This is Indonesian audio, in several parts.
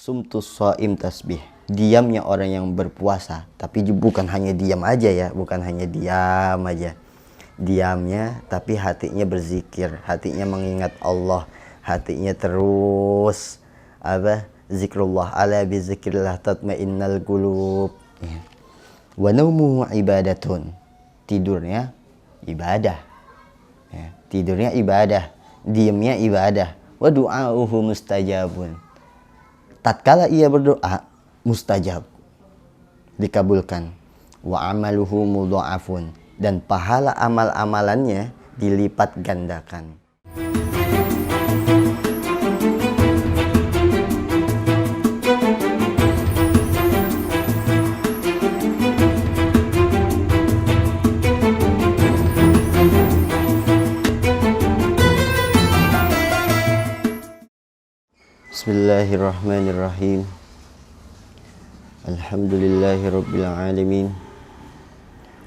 Sumtus shaim tasbih. Diamnya orang yang berpuasa, tapi bukan hanya diam aja ya, bukan hanya diam aja. Diamnya tapi hatinya berzikir, hatinya mengingat Allah, hatinya terus zikrullah, ala bi zikrillah tatmainnal qulub. Wa naumuhu ibadatun. Tidurnya ibadah. Ya, tidurnya ibadah, diamnya ibadah. Wa du'auhu mustajabun. Tatkala ia berdoa mustajab, dikabulkan. Wa amaluhu mudha'afun, dan pahala amal-amalannya dilipat gandakan. Bismillahirrahmanirrahim. Alhamdulillahirabbil alamin.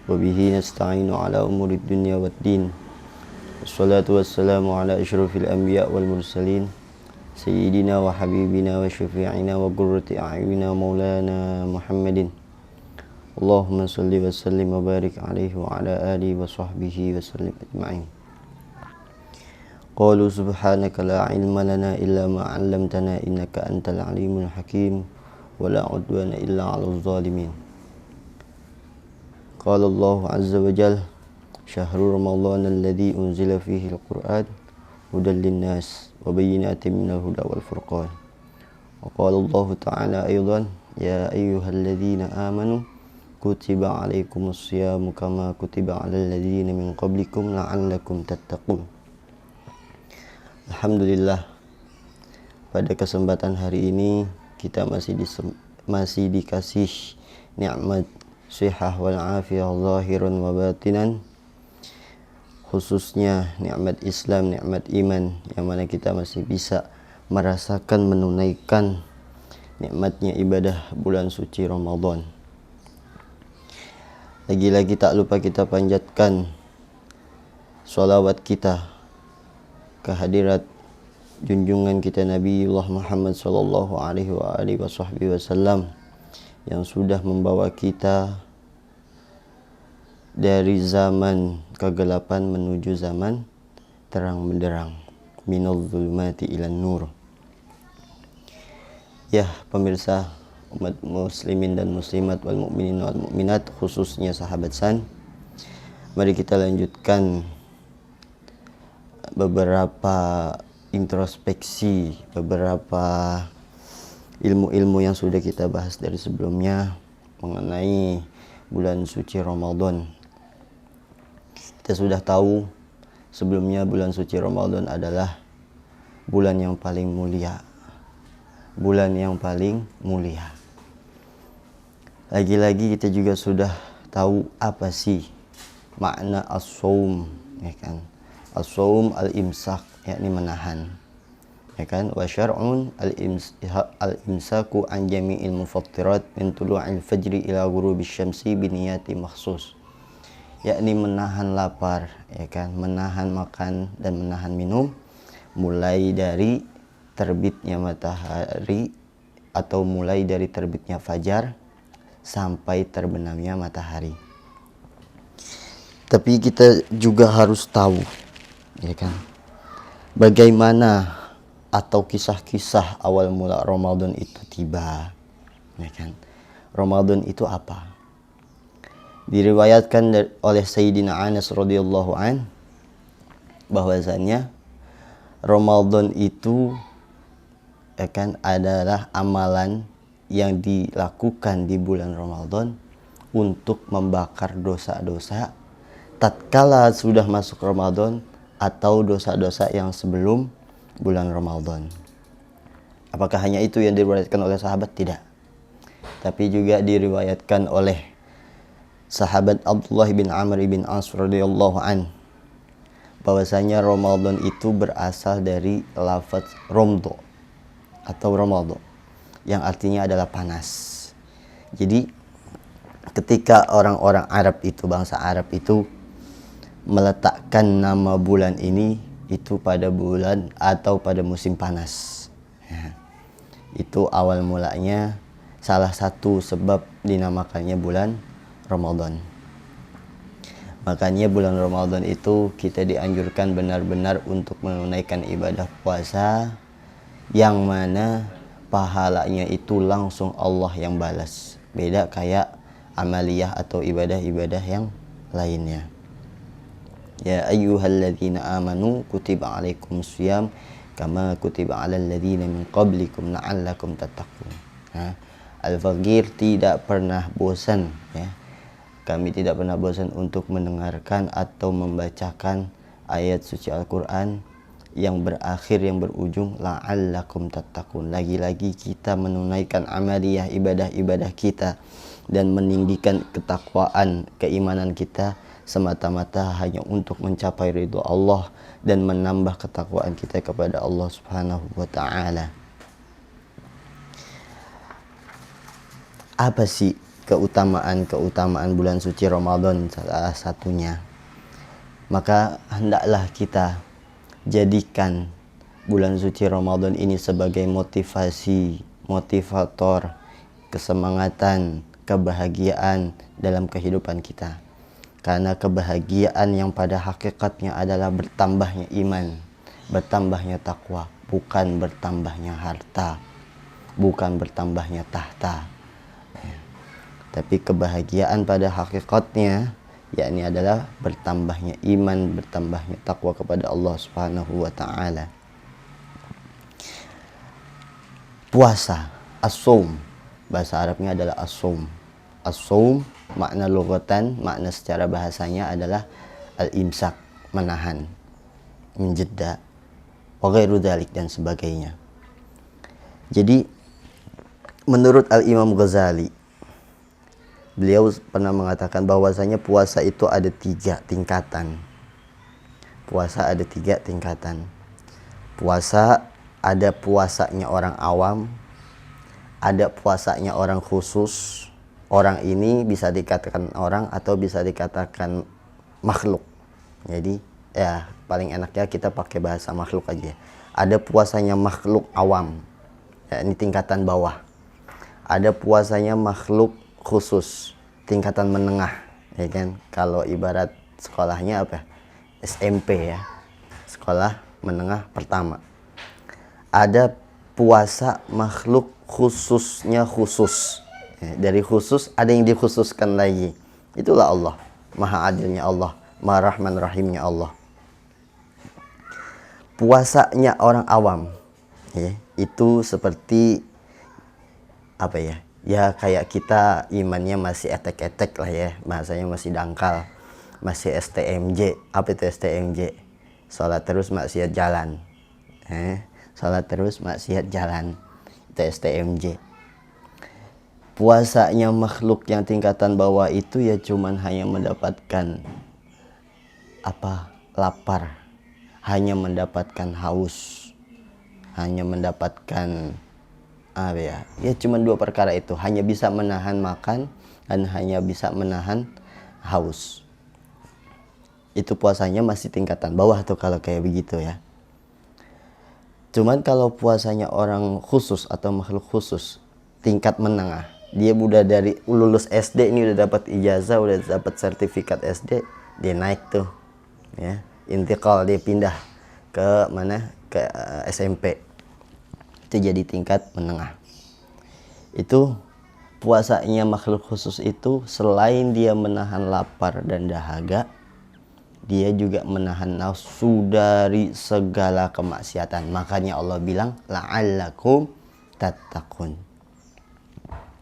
Wabihi nasta'inu ala umurid dunya waddin. Wassalatu wassalamu ala asyrafil anbiya wal mursalin, sayyidina wa habibina wa syafi'ina wa qurrati a'yunina maulana Muhammadin. Allahumma salli wa sallim wa barik alaihi wa ala alihi wa sahbihi wa sallim ajma'in. Qalu subhanaka la ilma lana illa ma 'allamtana innaka antal alimul hakim wa la 'udwana illa 'alal zalimin. Qala Allah azza wa jalla syahrul ramadhan alladhi unzila fihi al-Qur'an hudan lin-nas wa bayyinatin minal huda wal furqan. Wa qala Allah ta'ala aidan ya ayyuhalladzina amanu kutiba 'alaikumus shiyamu kama kutiba 'alal ladzina min qablikum la'allakum tattaqun. Alhamdulillah, pada kesempatan hari ini kita masih dikasih nikmat sihah wal afiyah zahiran wa batinan, khususnya nikmat Islam, nikmat iman, yang mana kita masih bisa merasakan menunaikan nikmatnya ibadah bulan suci Ramadan. Lagi-lagi tak lupa kita panjatkan sholawat kita kehadirat junjungan kita Nabiullah Muhammad sallallahu alaihi wasallam yang sudah membawa kita dari zaman kegelapan menuju zaman terang benderang, minadh dhulumati ilan nur. Ya pemirsa, umat muslimin dan muslimat wal mukminin wal mukminat, khususnya sahabat San, mari kita lanjutkan beberapa introspeksi, beberapa ilmu-ilmu yang sudah kita bahas dari sebelumnya mengenai bulan suci Ramadan. Kita sudah tahu sebelumnya bulan suci Ramadan adalah bulan yang paling mulia. Bulan yang paling mulia. Lagi-lagi kita juga sudah tahu apa sih makna as-shaum, ya kan? As-shaum al-imsak, yakni menahan, ya kan? Wa syar'un al-imsaku an jami'il mufattirat min tulu'il fajri ila ghurubisy syamsi bi niyati makhsus, yakni menahan lapar, ya kan? Menahan makan dan menahan minum mulai dari terbitnya matahari atau mulai dari terbitnya fajar sampai terbenamnya matahari. Tapi kita juga harus tahu, ya kan, bagaimana atau kisah-kisah awal mula Ramadan itu tiba, ya kan? Ramadan itu apa? Diriwayatkan oleh Sayyidina Anas radhiyallahu an bahwasanya Ramadan itu, ya kan, adalah amalan yang dilakukan di bulan Ramadan untuk membakar dosa-dosa tatkala sudah masuk Ramadan atau dosa-dosa yang sebelum bulan Ramadan. Apakah hanya itu yang diriwayatkan oleh sahabat? Tidak. Tapi juga diriwayatkan oleh sahabat Abdullah bin Amr bin As radhiyallahu an bahwasanya Ramadan itu berasal dari lafaz romdo atau Ramadan yang artinya adalah panas. Jadi ketika orang-orang Arab itu, bangsa Arab itu meletakkan nama bulan ini itu pada bulan atau pada musim panas, ya. Itu awal mulanya salah satu sebab dinamakannya bulan Ramadan. Makanya bulan Ramadan itu kita dianjurkan benar-benar untuk menunaikan ibadah puasa yang mana pahalanya itu langsung Allah yang balas. Beda kayak amaliyah atau ibadah-ibadah yang lainnya. Ya ayyuhalladzina amanu kutiba alaikumusiyam kama kutiba alal ladzina min qablikum la'allakum tattaqun. Al-Faqir tidak pernah bosan ya. Kami tidak pernah bosan untuk mendengarkan atau membacakan ayat suci Al-Qur'an yang berakhir, yang berujung la'allakum tattaqun. Lagi-lagi kita menunaikan amaliyah ibadah-ibadah kita dan meninggikan ketakwaan, keimanan kita semata-mata hanya untuk mencapai ridho Allah dan menambah ketakwaan kita kepada Allah Subhanahu wa taala. Apa sih keutamaan bulan suci Ramadan? Salah satunya, maka hendaklah kita jadikan bulan suci Ramadan ini sebagai motivasi, motivator, kesemangatan, kebahagiaan dalam kehidupan kita. Karena kebahagiaan yang pada hakikatnya adalah bertambahnya iman, bertambahnya takwa, bukan bertambahnya harta, bukan bertambahnya tahta. Tapi kebahagiaan pada hakikatnya yakni adalah bertambahnya iman, bertambahnya takwa kepada Allah Subhanahu wa taala. Puasa, as-shaum, bahasa Arabnya adalah as-shaum. As-shaum makna lughatan, makna secara bahasanya adalah al-imsak, menahan, menjeda, wa ghairu dzalik dan sebagainya. Jadi menurut Al-Imam Ghazali, beliau pernah mengatakan bahwasanya puasa itu ada 3 tingkatan. Puasa ada 3 tingkatan. Puasa ada puasanya orang awam, ada puasanya orang khusus. Orang ini bisa dikatakan orang atau bisa dikatakan makhluk. Jadi ya paling enaknya kita pakai bahasa makhluk aja. Ada puasanya makhluk awam, ya, ini tingkatan bawah. Ada puasanya makhluk khusus, tingkatan menengah, ya kan? Kalau ibarat sekolahnya apa? SMP ya, sekolah menengah pertama. Ada puasa makhluk khususnya khusus. Ya, dari khusus ada yang dikhususkan lagi. Itulah Allah, maha adilnya Allah, maha rahman rahimnya Allah. Puasanya orang awam, ya, itu seperti apa ya? Ya kayak kita imannya masih etek-etek lah ya, bahasanya masih dangkal, masih STMJ. Apa itu STMJ? Salat terus maksiat jalan. Salat terus maksiat jalan. Itu STMJ. Puasanya makhluk yang tingkatan bawah itu ya cuman hanya mendapatkan lapar, hanya mendapatkan haus, hanya mendapatkan ya cuman 2 perkara itu, hanya bisa menahan makan dan hanya bisa menahan haus. Itu puasanya masih tingkatan bawah tuh kalau kayak begitu ya. Cuman kalau puasanya orang khusus atau makhluk khusus, tingkat menengah, dia udah dari lulus SD ini udah dapat ijazah, udah dapat sertifikat SD, dia naik tuh ya, intiqal, dia pindah ke mana, ke SMP. Itu jadi tingkat menengah. Itu puasanya makhluk khusus itu selain dia menahan lapar dan dahaga, dia juga menahan nafsu dari segala kemaksiatan. Makanya Allah bilang la'allakum tattaqun.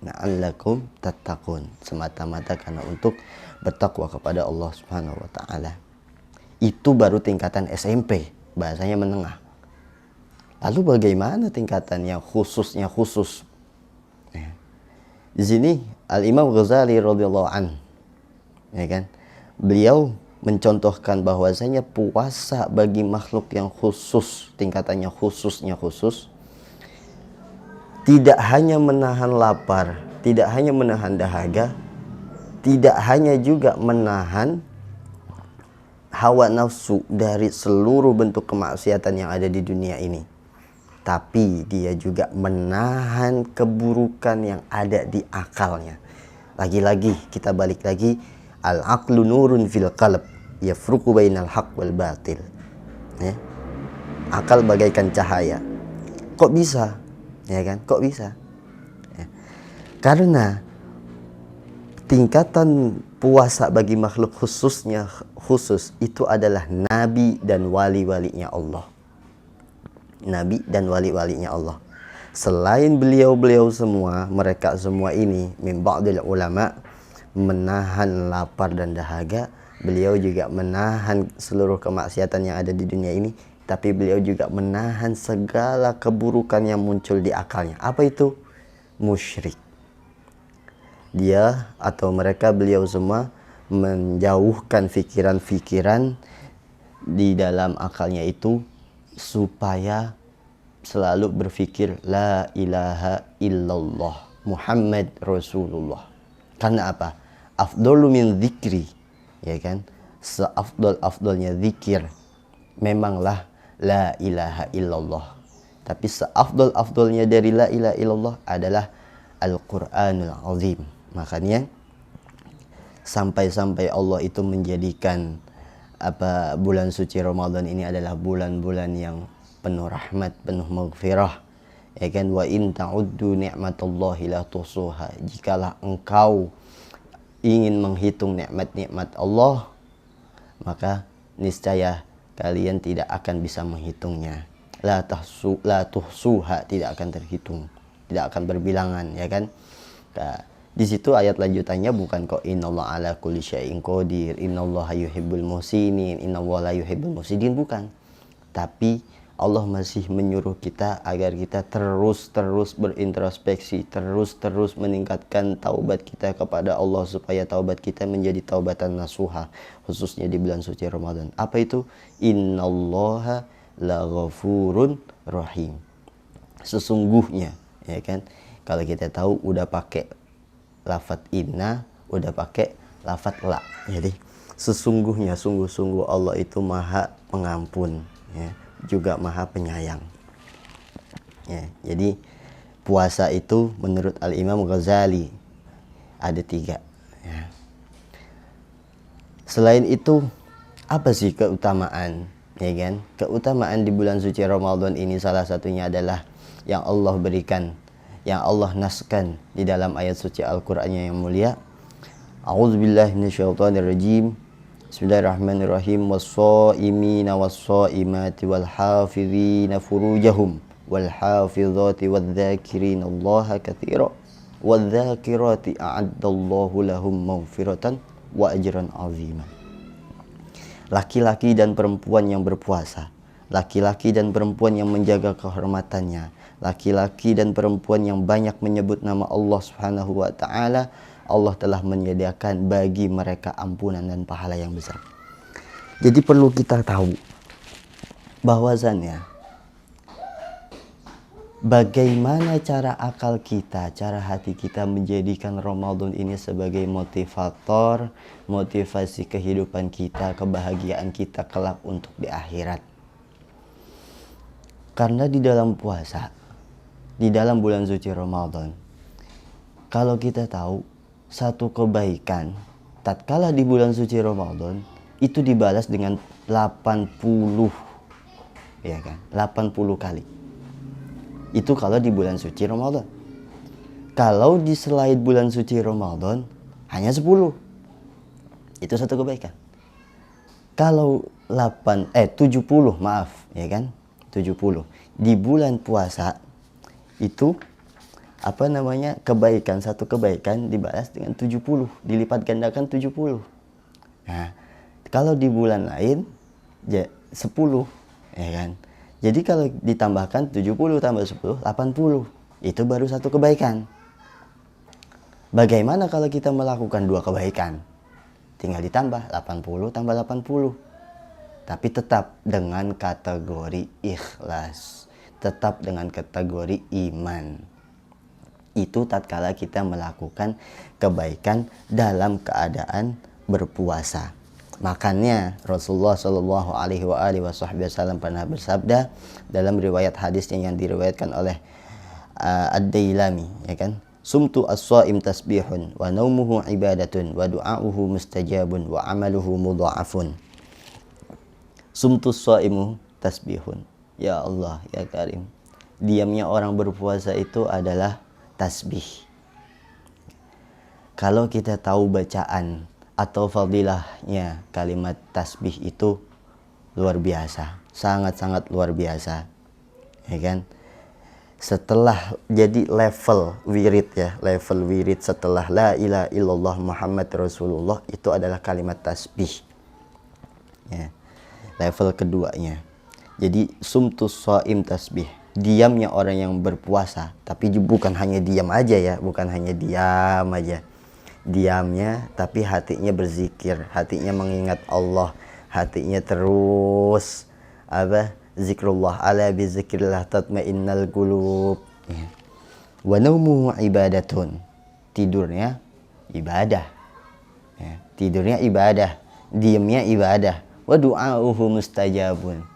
La'allakum tattaqun, semata-mata karena untuk bertakwa kepada Allah Subhanahu wa taala. Itu baru tingkatan SMP, bahasanya menengah. Lalu bagaimana tingkatannya khususnya khusus? Di sini Al-Imam Ghazali radhiyallahu an, ya kan? Beliau mencontohkan bahwasanya puasa bagi makhluk yang khusus, tingkatannya khususnya khusus, tidak hanya menahan lapar, tidak hanya menahan dahaga, tidak hanya juga menahan hawa nafsu dari seluruh bentuk kemaksiatan yang ada di dunia ini. tapi dia juga menahan keburukan yang ada di akalnya. Lagi-lagi kita balik lagi, al-aqlu nurun fil qalb yafruqu bainal haqq wal batil. Ya. Akal bagaikan cahaya. Kok bisa? Ya kan? Kok bisa? Ya. Karena tingkatan puasa bagi makhluk khusus itu adalah nabi dan wali-walinya Allah. Nabi dan wali-walinya Allah. Selain beliau-beliau semua, mereka semua ini min ba'dil ulama menahan lapar dan dahaga. Beliau juga menahan seluruh kemaksiatan yang ada di dunia ini, tapi beliau juga menahan segala keburukan yang muncul di akalnya. Apa itu? Musyrik. Dia atau mereka, beliau semua menjauhkan pikiran-pikiran di dalam akalnya itu supaya selalu berpikir la ilaha illallah Muhammad Rasulullah. Karena apa? Afdalu min dzikri, ya kan? Seafdal-afdalnya zikir memanglah la ilaha illallah. Tapi seafdal-afdalnya dari la ilaha illallah adalah Al-Qur'anul Azim. Makanya sampai-sampai Allah itu menjadikan bulan suci Ramadan ini adalah bulan-bulan yang penuh rahmat, penuh maghfirah. Ya kan, wa in ta'uddu ni'matallahi la tuhsuha. Jikalah engkau ingin menghitung nikmat-nikmat Allah, maka niscaya kalian tidak akan bisa menghitungnya. La tuhsuha, tidak akan terhitung, tidak akan berbilangan, ya kan? Nah, di situ ayat lanjutannya bukan kok innallaha ala kulli syai'in qadir, innallaha yuhibbul muhsinin, innallaha la yuhibbul mufsidin, bukan. Tapi Allah masih menyuruh kita agar kita terus berintrospeksi, terus meningkatkan taubat kita kepada Allah supaya taubat kita menjadi taubatan nasuha, khususnya di bulan suci Ramadan. Apa itu? Innallaha la ghafurun rahim. Sesungguhnya, ya kan? Kalau kita tahu udah pakai lafat inna, udah pakai lafat la. Jadi sesungguhnya, sungguh-sungguh Allah itu maha pengampun, ya, juga maha penyayang. Ya, jadi puasa itu menurut Al-Imam Ghazali ada 3. Ya. Selain itu, apa sih keutamaan? Ya kan? Keutamaan di bulan suci Ramadan ini salah satunya adalah yang Allah berikan, yang Allah naskan di dalam ayat suci Al-Qur'annya yang mulia. A'udzubillahi minasyaitonirrajim. Bismillahirrahmanirrahim. Was-shaimina was-shaimati wal hafizina furujahum wal hafizati wadz-dzakirinallaha katsiran wadz-dzakirati a'addallahu lahum maghfiratan wa ajran 'azima. Laki-laki dan perempuan yang berpuasa, laki-laki dan perempuan yang menjaga kehormatannya, laki-laki dan perempuan yang banyak menyebut nama Allah Subhanahu wa taala, Allah telah menyediakan bagi mereka ampunan dan pahala yang besar. Jadi perlu kita tahu bahwasannya bagaimana cara akal kita, cara hati kita menjadikan Ramadan ini sebagai motivator, motivasi kehidupan kita, kebahagiaan kita kelak untuk di akhirat. Karena di dalam puasa, di dalam bulan suci Ramadan, kalau kita tahu satu kebaikan tatkala di bulan suci Ramadan itu dibalas dengan 80, ya kan? 80 kali. Itu kalau di bulan suci Ramadan. Kalau di selain bulan suci Ramadan hanya 10. Itu satu kebaikan. Kalau 70, maaf, ya kan? 70. Di bulan puasa itu kebaikan, satu kebaikan dibalas dengan 70, dilipat gandakan 70. Nah, kalau di bulan lain 10, ya kan? Jadi kalau ditambahkan 70 tambah 10, 80. Itu baru satu kebaikan. Bagaimana kalau kita melakukan 2 kebaikan? Tinggal ditambah 80 tambah 80. Tapi tetap dengan kategori ikhlas, tetap dengan kategori iman. Itu tatkala kita melakukan kebaikan dalam keadaan berpuasa. Makanya Rasulullah Shallallahu Alaihi Wasallam pernah bersabda dalam riwayat hadisnya yang diriwayatkan oleh Ad-Dailami, ya kan? Sumtu as-shaim tasbihun wa naumuhu ibadatun wa du'auhu mustajabun wa amaluhu mudha'afun. Sumtu as-shaimu tasbihun. Ya Allah, ya Karim. Diamnya orang berpuasa itu adalah tasbih. Kalau kita tahu bacaan atau fadilahnya kalimat tasbih itu luar biasa, sangat-sangat luar biasa, ya kan? Setelah jadi level wirid ya, level wirid setelah la ilaha illallah Muhammad Rasulullah itu adalah kalimat tasbih, ya. Level keduanya, jadi sumtus shaim tasbih, diamnya orang yang berpuasa, tapi bukan hanya diam aja ya, bukan hanya diam aja. Diamnya tapi hatinya berzikir, hatinya mengingat Allah, hatinya terus zikrullah, ala bi zikrillah tatmainnal qulub. Wa naumuhu ibadatun, tidurnya ibadah, ya. Tidurnya ibadah, diamnya ibadah. Wa du'auhu mustajabun,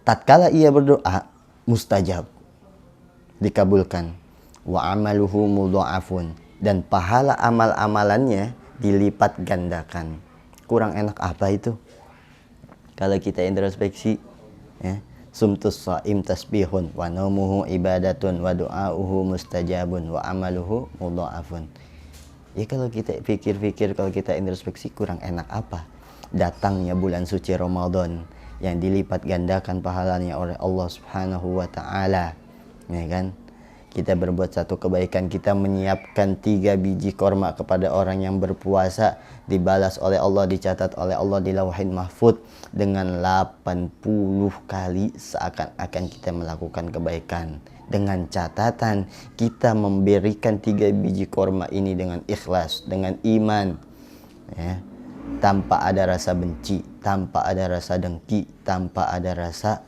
tatkala ia berdoa mustajab, dikabulkan. Wa amaluhu mudha'afun, dan pahala amal-amalannya dilipat gandakan. Kurang enak apa itu? Kalau kita introspeksi, ya. Sumtus shaim tasbihun wa naumuhu ibadatun wa du'auhu mustajabun wa amaluhu mudha'afun. Ya kalau kita pikir-pikir, kalau kita introspeksi, kurang enak apa? Datangnya bulan suci Ramadan yang dilipat gandakan pahalanya oleh Allah Subhanahu wa taala, ya kan? Kita berbuat satu kebaikan, kita menyiapkan 3 biji korma kepada orang yang berpuasa, dibalas oleh Allah, dicatat oleh Allah di Lauhin Mahfud dengan 80 kali seakan-akan kita melakukan kebaikan. Dengan catatan kita memberikan 3 biji korma ini dengan ikhlas, dengan iman, ya. Tanpa ada rasa benci, tanpa ada rasa dengki, tanpa ada rasa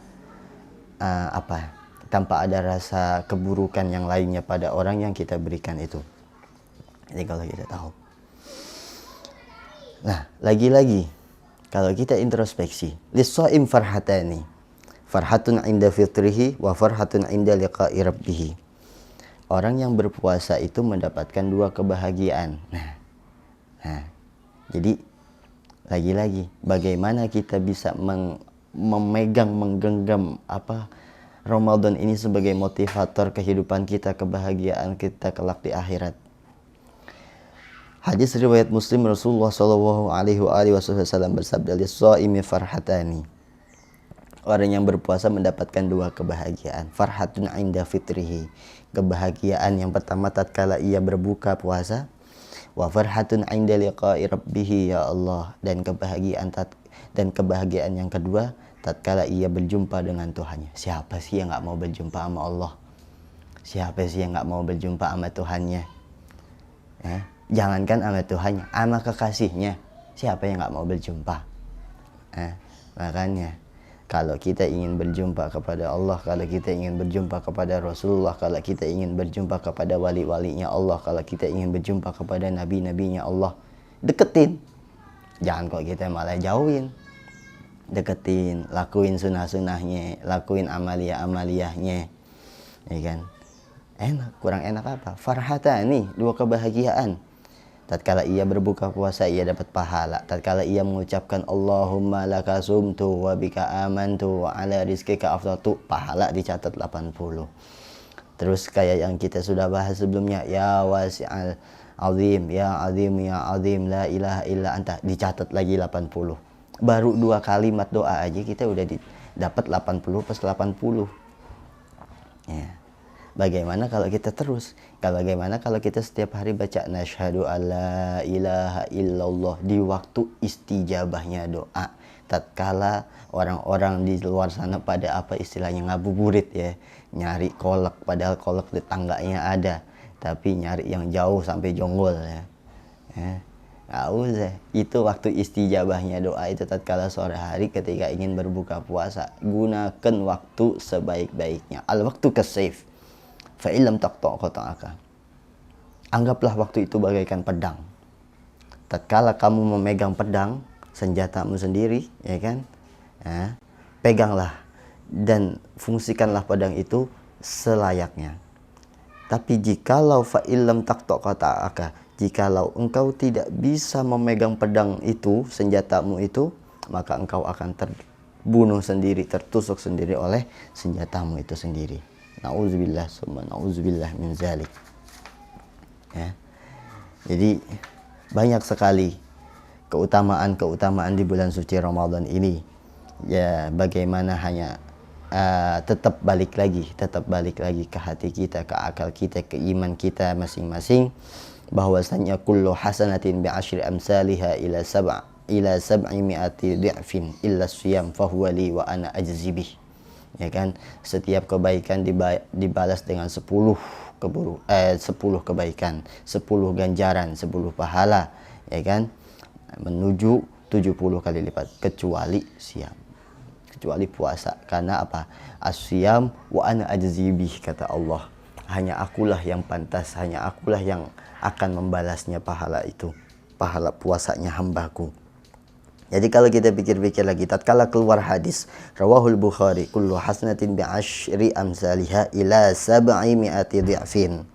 tanpa ada rasa keburukan yang lainnya pada orang yang kita berikan itu. Jadi kalau kita tahu. Nah, lagi-lagi kalau kita introspeksi, lis-shaim farhatani. Farhatun 'inda fitrihi wa farhatun 'inda liqa'i rabbih. Orang yang berpuasa itu mendapatkan 2 kebahagiaan. Nah, jadi lagi-lagi bagaimana kita bisa memegang, menggenggam Ramadan ini sebagai motivator kehidupan kita, kebahagiaan kita kelak di akhirat. Hadis riwayat Muslim, Rasulullah Shallallahu Alaihi Wasallam bersabda, lis-shaimi farhatani. Orang yang berpuasa mendapatkan 2 kebahagiaan. Farhatun 'inda fitrihi, kebahagiaan yang pertama tatkala ia berbuka puasa. Wa farhatun 'inda liqa'i rabbih, ya Allah, dan kebahagiaan yang kedua tatkala ia berjumpa dengan Tuhannya. Siapa sih yang gak mau berjumpa sama Allah? Siapa sih yang gak mau berjumpa sama Tuhannya? Ya, jangankan sama Tuhannya, sama kekasihnya. Siapa yang gak mau berjumpa? Makanya kalau kita ingin berjumpa kepada Allah, kalau kita ingin berjumpa kepada Rasulullah, kalau kita ingin berjumpa kepada wali-walinya Allah, kalau kita ingin berjumpa kepada nabi-nabinya Allah, deketin. Jangan kok kita malah jauhin. Deketin, lakuin sunnah-sunnahnya, lakuin amaliyah-amaliyahnya, ya kan? Enak, kurang enak apa? Farhatani, 2 kebahagiaan. Tatkala ia berbuka puasa, ia dapat pahala. Tatkala ia mengucapkan Allahumma laka sumtu wa bika amantu wa ala rizkika afdatu, pahala dicatat 80. Terus kayak yang kita sudah bahas sebelumnya, ya wasi'al azim, ya azim, ya azim, la ilaha illa anta, dicatat lagi 80. Baru 2 kalimat doa aja kita udah dapat 80 plus 80. Ya. Bagaimana kalau kita terus? Bagaimana kalau kita setiap hari baca nasyhadu alla ilaha illallah di waktu istijabahnya doa? Tatkala orang-orang di luar sana pada istilahnya ngabuburit ya, nyari kolak, padahal kolak di tangganya ada, tapi nyari yang jauh sampai Jonggol ya. Nggak usah. Itu waktu istijabahnya doa itu tatkala sore hari ketika ingin berbuka puasa. Gunakan waktu sebaik-baiknya. Al-waktu kasayf. Fa'ilam taqta' qata'aka. Anggaplah waktu itu bagaikan pedang. Tatkala kamu memegang pedang, senjatamu sendiri, ya kan? Nah, peganglah dan fungsikanlah pedang itu selayaknya. Tapi jikalau fa'ilam taktok kata jikalau engkau tidak bisa memegang pedang itu, senjatamu itu, maka engkau akan terbunuh sendiri, tertusuk sendiri oleh senjatamu itu sendiri. Na'udzubillah summa na'udzubillah min zalik. Ya. Jadi banyak sekali keutamaan-keutamaan di bulan suci Ramadan ini. Ya, bagaimana hanya tetap balik lagi ke hati kita, ke akal kita, ke iman kita masing-masing, bahwasanya kullu hasanatin bi asyri amsalha ila sab'i mi'ati dhi'fin illa siyam fahuwa li wa ana ajzi bih. Ya kan, setiap kebaikan dibalas dengan 10 kebaikan, 10 ganjaran, 10 pahala, ya kan, menuju 70 kali lipat, kecuali siam, kecuali puasa. Karena apa? Asyam wa ana ajzibih, kata Allah. Hanya akulah yang pantas, hanya akulah yang akan membalasnya pahala itu, pahala puasanya hambaku. Jadi kalau kita pikir-pikir lagi, tatkala keluar hadis rawahul Bukhari, kullu hasanatin bi asyri amsalha ila sab'i mi'ati dhi'fin.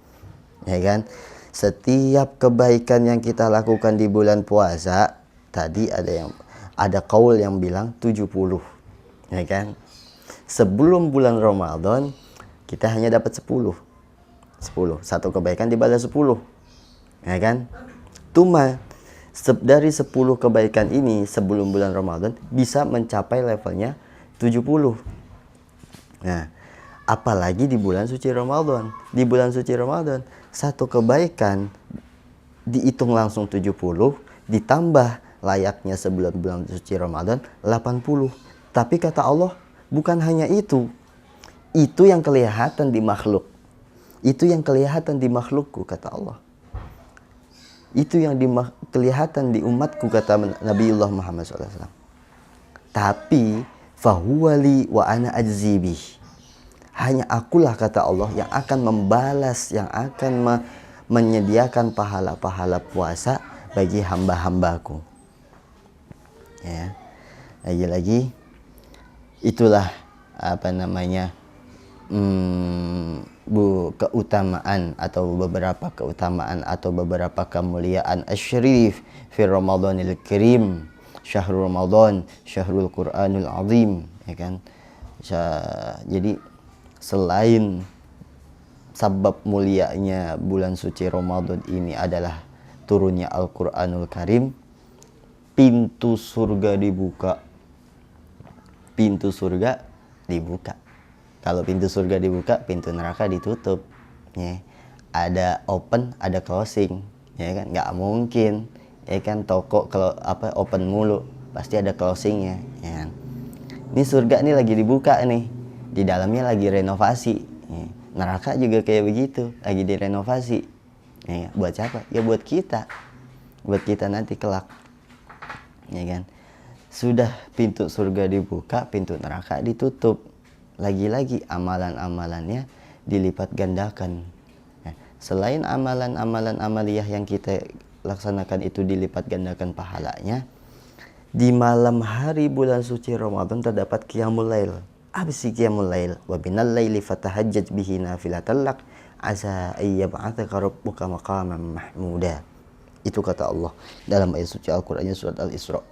Ya kan? Setiap kebaikan yang kita lakukan di bulan puasa, tadi ada qaul yang bilang 70. Ya kan? Sebelum bulan Ramadan kita hanya dapat 10. Satu kebaikan dibalas 10. Ya kan? Cuma dari 10 kebaikan ini sebelum bulan Ramadan bisa mencapai levelnya 70. Nah, apalagi di bulan suci Ramadan. Di bulan suci Ramadan, satu kebaikan dihitung langsung 70, ditambah layaknya sebelum bulan suci Ramadan 80. Tapi kata Allah, bukan hanya itu. Itu yang kelihatan di makhluk. Itu yang kelihatan di makhlukku, kata Allah. Itu yang kelihatan di umatku, kata Nabiullah Muhammad SAW. Tapi fahuwali wa ana ajzibih, hanya akulah, kata Allah, yang akan membalas, yang akan menyediakan pahala-pahala puasa bagi hamba-hambaku. Ya, lagi-lagi itulah keutamaan atau beberapa keutamaan atau beberapa kemuliaan asyrif fi Ramadanil Karim, syahrul Ramadan, syahrul Qur'anul Azim, ya kan? Jadi selain sebab mulianya bulan suci Ramadan ini adalah turunnya Al-Qur'anul Karim, pintu surga dibuka. Pintu surga dibuka. Kalau pintu surga dibuka, pintu neraka ditutup. Ya. Ada open, ada closing, ya kan? Nggak mungkin, ya kan, toko kalau open mulu, pasti ada closingnya, ya kan? Ini surga nih lagi dibuka nih, di dalamnya lagi renovasi. Ya. Neraka juga kayak begitu, lagi direnovasi. Ya, buat siapa? Ya buat kita nanti kelak, ya kan? Sudah pintu surga dibuka, pintu neraka ditutup. Lagi-lagi amalan-amalannya dilipat gandakan. Ya. Selain amalan-amalan amaliyah yang kita laksanakan itu dilipat gandakan pahalanya, di malam hari bulan suci Ramadan terdapat qiyamul lail. Apa sih qiyamul lail? Wa binal laili fatahajjat bihi nafilatan lak asa ayyab'atsaka rabbuka maqaman mahmuda. Itu kata Allah dalam ayat suci Al-Qur'annya surat Al-Isra.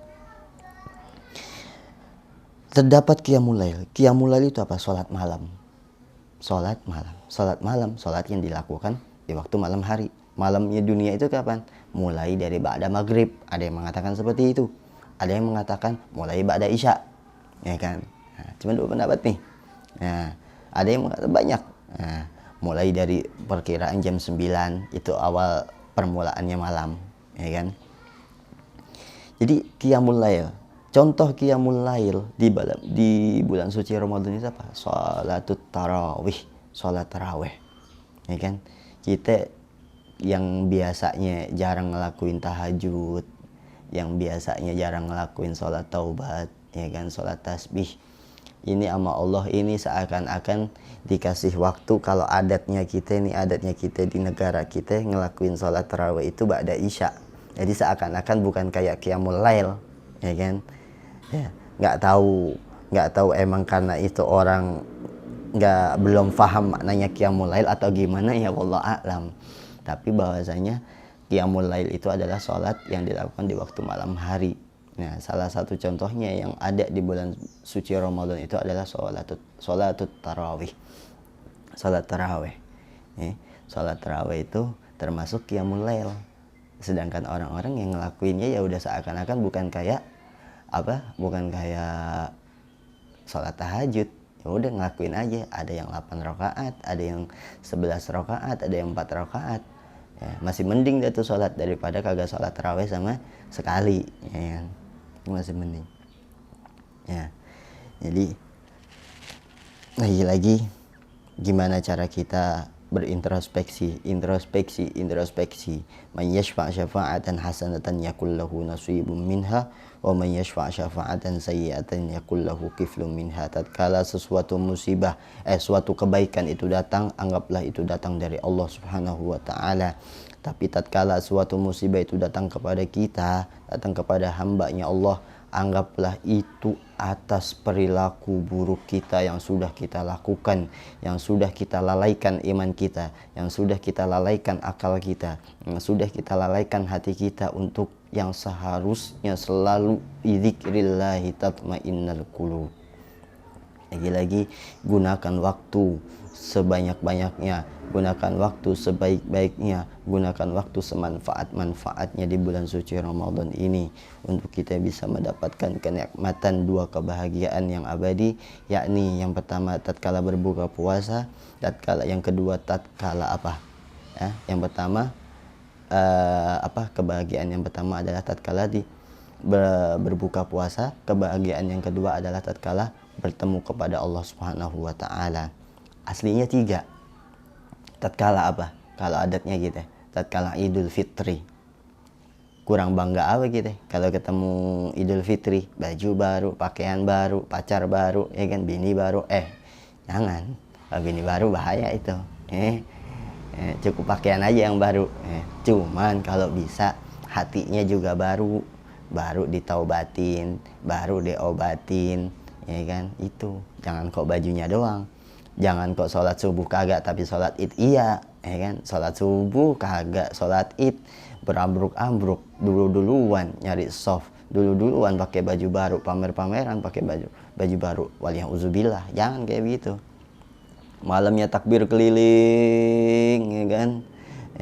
Terdapat qiyamul lail. Qiyamul lail itu apa? Salat malam. Salat malam, salat yang dilakukan di waktu malam hari. Malamnya dunia itu kapan? Mulai dari ba'da maghrib. Ada yang mengatakan seperti itu. Ada yang mengatakan mulai ba'da isya. Ya kan? Nah, cuma dua pendapat nih. Nah, ada yang mengatakan banyak. Nah, mulai dari perkiraan jam 9 itu awal permulaannya malam, ya kan? Jadi qiyamul lail. Contoh qiyamul lail di bulan suci Ramadan itu apa? Salatut tarawih, salat tarawih. Ya kan? Kita yang biasanya jarang ngelakuin tahajud, yang biasanya jarang ngelakuin salat taubat, ya kan, salat tasbih. Ini sama Allah ini seakan-akan dikasih waktu. Kalau adatnya kita di negara kita ngelakuin salat tarawih itu ba'da isya. Jadi seakan-akan bukan kayak qiyamul lail. ya kan. Ya, nggak tahu emang karena itu orang belum paham maknanya qiyamul lail atau gimana, ya wallahu a'lam. Tapi bahwasanya qiyamul lail itu adalah sholat yang dilakukan di waktu malam hari. Nah, salah satu contohnya yang ada di bulan suci Ramadan itu adalah sholatut tarawih. Sholat tarawih. Sholat tarawih itu termasuk qiyamul lail. Sedangkan orang-orang yang ngelakuinnya ya udah seakan-akan bukan kayak sholat tahajud. Ya udah ngelakuin aja, ada yang 8 rakaat, ada yang 11 rakaat, ada yang 4 rakaat. Ya, masih mending dia tuh sholat daripada kagak sholat tarawih sama sekali, ya kan? Masih mending. Ya. Jadi lagi gimana cara kita berintrospeksi, introspeksi. Man yashfa' syafa'atan hasanatan yakul lahu nasibun minha wa man yashfa' syafa'atan sayyi'atan yakul lahu kiflun minha. Tatkala sesuatu musibah, suatu kebaikan itu datang, anggaplah itu datang dari Allah Subhanahu wa taala. Tapi tatkala suatu musibah itu datang kepada kita, datang kepada hamba-Nya Allah, anggaplah itu atas perilaku buruk kita yang sudah kita lakukan, yang sudah kita lalaikan iman kita, yang sudah kita lalaikan akal kita, yang sudah kita lalaikan hati kita untuk yang seharusnya selalu bidzikrillahi tatmainnul qulub. Lagi-lagi gunakan waktu sebanyak-banyaknya, gunakan waktu sebaik-baiknya, gunakan waktu semanfaat-manfaatnya di bulan suci Ramadan ini untuk kita bisa mendapatkan kenikmatan dua kebahagiaan yang abadi, yakni yang pertama tatkala berbuka puasa, yang kedua tatkala yang pertama kebahagiaan yang pertama adalah tatkala berbuka puasa, kebahagiaan yang kedua adalah tatkala bertemu kepada Allah Subhanahu wa taala. Aslinya 3. Tatkala kalau adatnya gitu, tatkala Idul Fitri. Kurang bangga gitu kalau ketemu Idul Fitri, baju baru, pakaian baru, pacar baru, ya kan, bini baru. Jangan, kalau bini baru bahaya itu. Cukup pakaian aja yang baru. Cuman kalau bisa hatinya juga baru ditaubatin, baru diobatin, ya kan. Itu jangan kok bajunya doang, jangan kok sholat subuh kagak tapi sholat id iya, ya kan. Sholat subuh kagak, sholat id berambruk-ambruk, duluan nyari soft, duluan pakai baju baru, pameran pakai baju baru, waliyauzubillah. Jangan kayak begitu. Malamnya takbir keliling, ya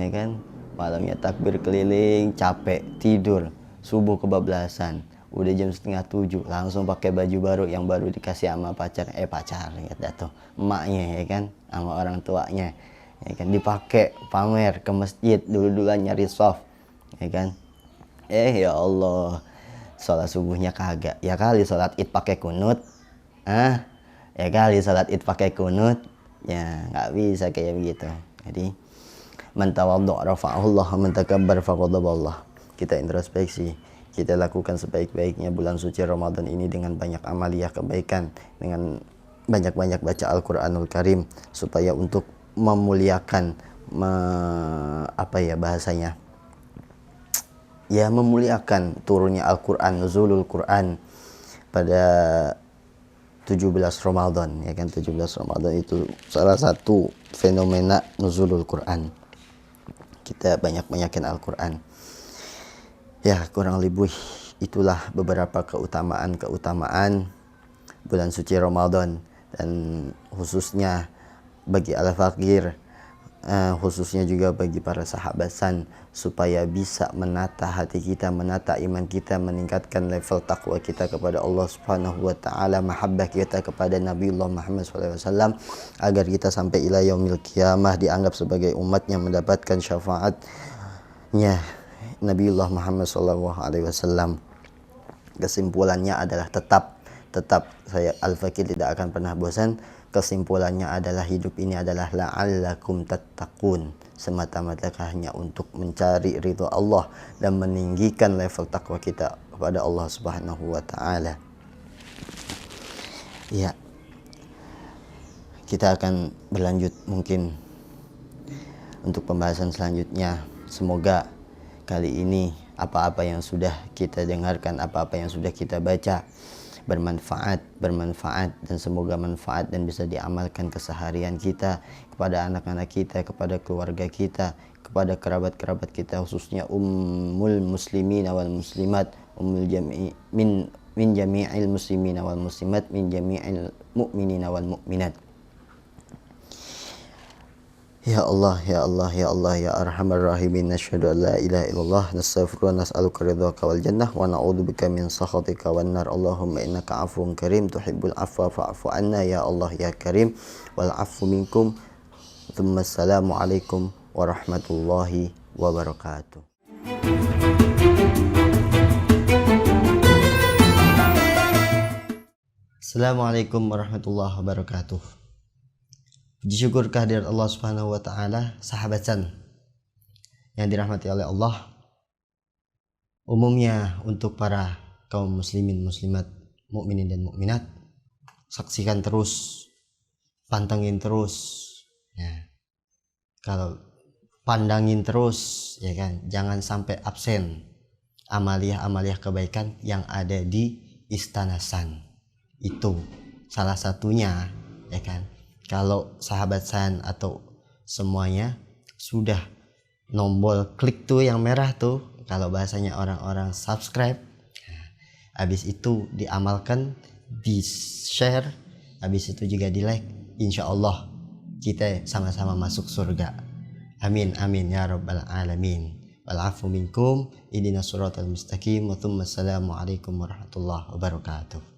kan, malamnya takbir keliling, capek tidur, subuh kebablasan, udah jam 6:30 langsung pakai baju baru yang baru dikasih sama pacar ya tuh emaknya, ya kan, sama orang tuanya, ya kan, dipakai pamer ke masjid, duluan nyari soft, ya kan. Ya Allah, sholat subuhnya kagak, ya kali sholat id pakai kunut, ya kali sholat id pakai kunut, ya nggak bisa kayak begitu. Jadi man tawaddu' rafa'ahullah, man takabbar faqadaballah. Kita introspeksi, kita lakukan sebaik-baiknya bulan suci Ramadan ini dengan banyak amaliyah kebaikan, dengan banyak-banyak baca Al-Qur'anul Karim, supaya untuk memuliakan memuliakan turunnya Al-Qur'an, nuzulul Qur'an pada 17 Ramadan, ya kan. 17 Ramadan itu salah satu fenomena nuzulul Qur'an. Kita banyak-banyakin Al-Qur'an. Ya, kurang lebih itulah beberapa keutamaan bulan suci Ramadan, dan khususnya bagi al-fakir, khususnya juga bagi para sahabat san, supaya bisa menata hati kita, menata iman kita, meningkatkan level takwa kita kepada Allah Subhanahu wa taala, mahabbah kita kepada Nabiullah Muhammad SAW, agar kita sampai ila yaumil qiyamah dianggap sebagai umat yang mendapatkan syafaatnya Nabiullah Muhammad SAW. Kesimpulannya adalah tetap saya Al-Fakir tidak akan pernah bosan. Kesimpulannya adalah hidup ini adalah la'allakum tattaqun, semata-mata hanya untuk mencari ridha Allah dan meninggikan level takwa kita kepada Allah Subhanahu wa taala. Ya. Kita akan berlanjut mungkin untuk pembahasan selanjutnya. Semoga kali ini apa-apa yang sudah kita dengarkan, apa-apa yang sudah kita baca bermanfaat dan semoga manfaat dan bisa diamalkan keseharian kita, kepada anak-anak kita, kepada keluarga kita, kepada kerabat-kerabat kita, khususnya ummul muslimin wal muslimat, ummul jami' min jami'il muslimin wal muslimat, min jami'il mu'minin wal mu'minat. Ya Allah, ya Allah, ya Allah, ya Arhamar Rahimin, nasyhadu an la ilaha illallah, nastaghfiruka wa nas'aluka ridhaka wal jannah wa na'udzubika min sakhatika wan nar. Allahumma innaka 'afuwun karim tuhibbul 'afwa fa'fu 'anna ya Allah ya Karim, wal 'afwu minkum. Tsumma assalamu alaikum warahmatullahi wabarakatuh. Assalamualaikum warahmatullahi wabarakatuh. Puji syukur kehadirat Allah Subhanahu wa taala, sahabat San yang dirahmati oleh Allah. Umumnya untuk para kaum muslimin muslimat, mukminin dan mukminat, saksikan terus, pantengin terus ya. Kalau pandangin terus ya kan, jangan sampai absen amaliah-amaliah kebaikan yang ada di Istana San. Itu salah satunya ya kan. Kalau sahabat San atau semuanya sudah tombol klik tuh yang merah tuh, kalau bahasanya orang-orang subscribe, habis itu diamalkan, di share, habis itu juga di like, insya Allah kita sama-sama masuk surga. Amin amin ya rabbal alamin. Wal afu minkum, ihdinas siratal mustaqim, wa tsumma assalamu alaikum warahmatullahi wabarakatuh.